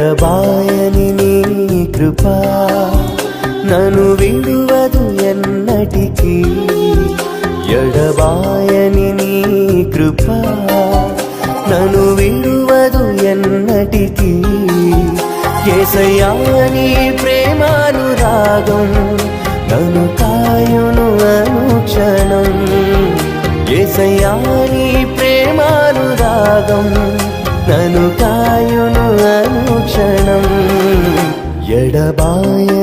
ఎడబాయని నీ కృపా నన్ను విడువదు ఎన్నటికీ. ఎడబాయని నీ కృపా నన్ను విడువదు ఎన్నటికీ. యేసయ్యా నీ ప్రేమానురాగం నన్ను కాయును అనుక్షణం. యేసయ్యా నీ ప్రేమానురాగం నన్ను కాయును అనుక్షణం. ఎడబాయ